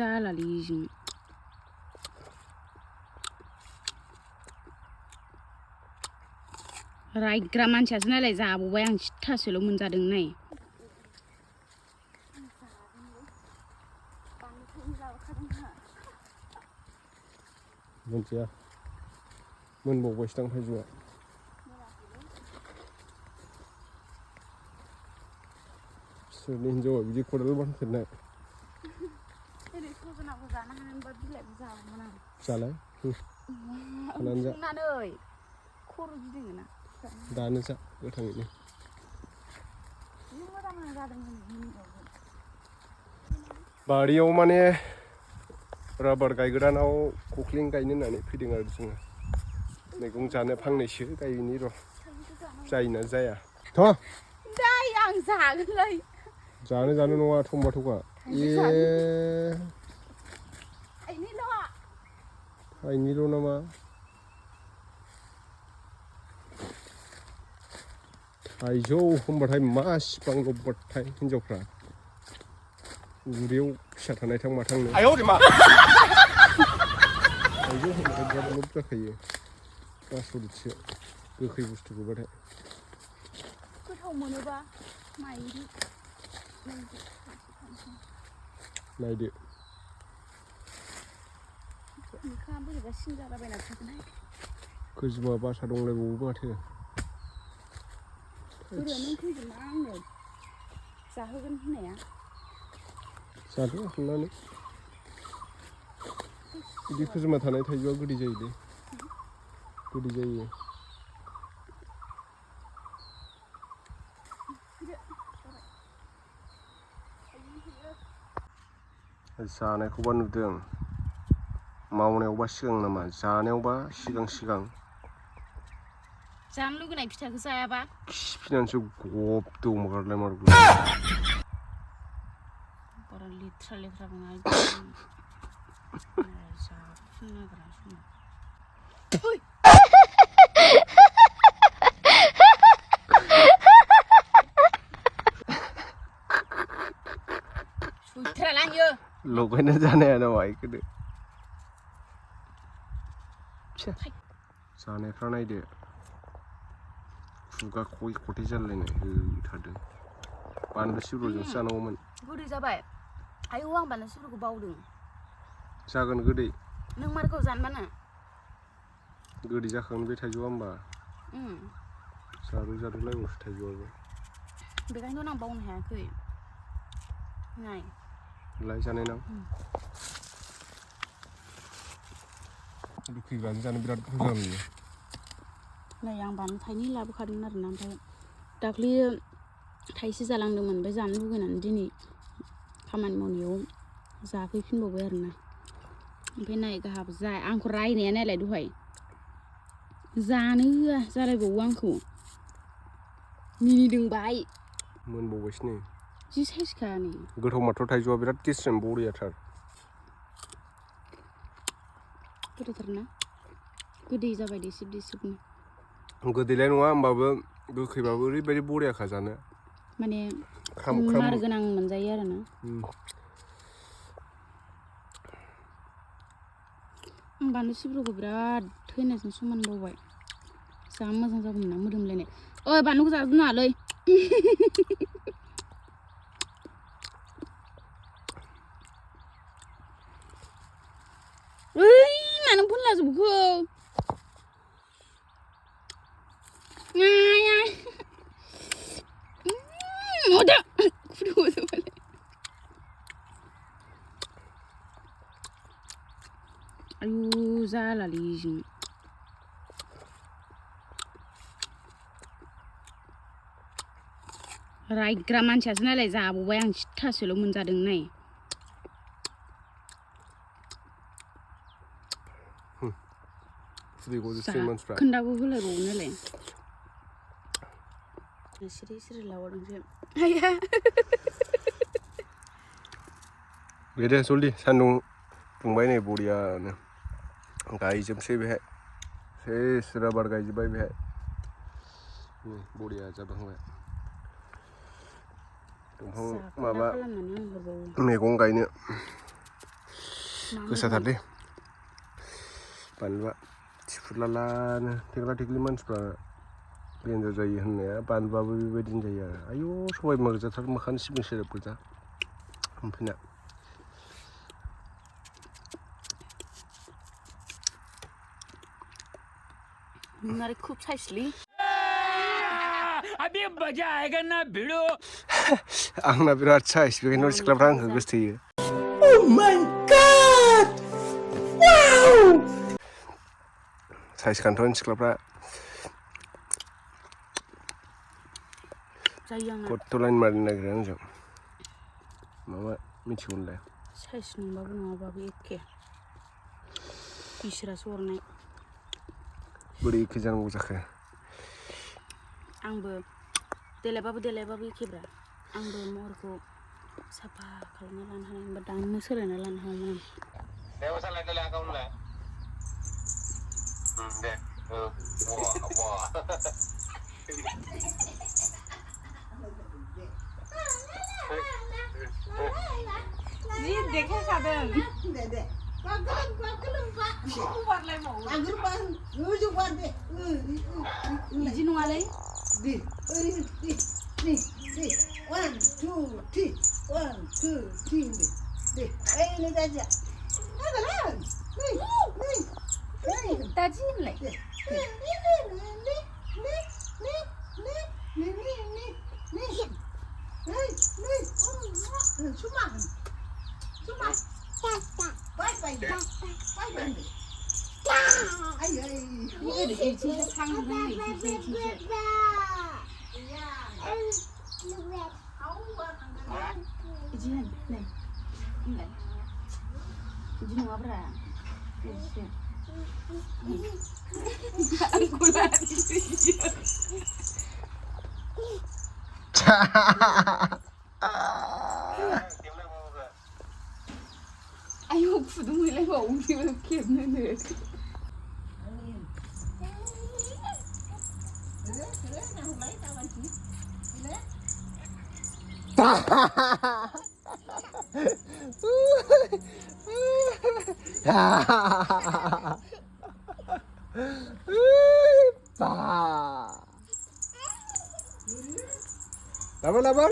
जालालै रायग्रा मानसियासो नालाय जाबावबाय आं सिथासोल' मोनजादों नाय मोनथिया मोनबावबायसो दां थाइजौआ सोरनि हिन्जावा बिदि खदाल बानफेरनाय ओरै सजनाखौ जानो हानायमोनबा बिलाइखौ जागौमोन आं जालाय खानानै जा संनानै खर' गिदिङोना दानो जा गोथाङैनो मोजां जादों बारियाव माने राबार गायग्रानाव खख्लिं गायनो होननानै फैदों आरो जोङो मैगं जानो फांनैसो गायनि र' जायोना जाया थ' जायो आं जागोनलै जानो नङा थंबा थाइनैल' नामा थाइजौ होनबाथाय मा इसिबां लबबाथाय हिनजावफ्रा उदैयाव फिसा थानायथां माथांनो थाइजौ होनबाथाय बिराद लब जाखायो आसरितसो गोखै बुस्थुखौबाथाय गोथाव मोनोबा नायदो मोखाङा बोरैबा सिन जालाबायना थागोनहाय खैजोमा बासा दंलायबावो माथो बोरो नों खैजोमा आंनो जाहोगोन होननाया जादो थांनानै बिदि खैजोमा थानाय थाइजौआ गोदै जायोलै गोदै जायो जानायखौबा नुदों मावनायावबा सिगां नामा जानायावबा सिगां जानो लुगैनाय फिथाइखौ जायाबा खिफिनानैसो गब दौमारलाय मारगौ बारा लेथ्रा बुङा जाफुनो नागिरा समाव सुइथ्रालाङो लगायना जानाया नामा इखौनो जानायफ्रा नायदो खुगा खय खथे जालायनाय होथारदों बानलु सिब्र'जोंसो जानांगौमोन गोदै जाबाय आयौ आं बानलु सिब्र'खौ बावदों जागोन गोदै नों मारखौ जानबानो गोदै जाखागोन बे थाइजौआ होमबा जारौ लायबावसो थाइजौआबो बेखायनोथ' आं बावनो हायाखै नाय लाय जानाय नां गोखैबानो जानो बिराद गोथाव जायो नै आं बानलु थाइनै लाबोखादोंमोन आरोना ओमफ्राय दाख्लै थाइसे जालांदोंमोन ओमफ्राय जानो लुगैनानै दिनै खामानि मावनायाव जाफैफिनबावबाय आरोना ओमफ्राय नाय गाहाबो आंखौ रायनाया नायलाय दहाय जानो होआ जालायबावो आंखौ मिनिदों बाहाय मोनबावबायसो नै जि साइसखा नै गोथाव माथ्र' थाइजौआ बिराद गेस्रेम बरियाथार गोदैथारना गोदै जाबाय देसिबनो गोदैलाय नङा होमबाबो गोखैबाबो ओरैबायदि बरियाखा जानो माने ख्राम ख्राम मार गोनां मोनजायो आरोना आं बानलु सिब्र'खौ बिराद थैनायजों समान बावबाय जा मोजां जागौमोन ना मोदोमलायनाय ओइ बानलुखौ जाजोब नाङालै ओइ मानो फोनला जोबखो आयु जालालै रायग्रा मानसियासो नालाय जाबावबाय आं सिथासोल' मोनजादों नाय खोन्दाखौ होलायबावो नालाय सिरि लाबावदोंसो दे जल्दि सान्दुं दुंबाय नै बरियानो गायजोबसै बेहाय सेस राबार गायजोब्बाय बेहाय बरिया जाबाय दंफां माबा मैगं गायनो गोसाथारलै बानलुआ थिफुलालानो थेग्ला थेग्लि मानसिफ्रा डेन्जार जायो होननाया बानलुआबो बेबायदिनो जायो आरो आयौ सबाय बिमा गोजाथार मोखां सिबिं सेरेब गोजा ओमफ्रायना नोंनालाय खूब साइसलै अभी मजा आएगा ना भिड़ो आंना बिराद साइस बेखायनो सिख्लाफ्रा आंखौ गोसोथोयो साइस खान्थ'नि सिख्लाफ्रा जायो आंना गथ'लाइन मारिनो नागिरो आंजों माबा मिथिगौलाय साइस नंबाबो नङाबाबो एखे इसोरासो हरनाय बोरै एखे जानांगौ जाखो आंबो देलायबाबो एखेब्रा आंबो महरखौ साफा खालामना लानो हानाय होनबा दानो सोलायना लानो हागौमोन जि देखायखादों बिदि नङालै दादि होनलाय बिदि नङाब्रा आयौ फुदुंहैलायबावो खेबनोनो Lama-lama,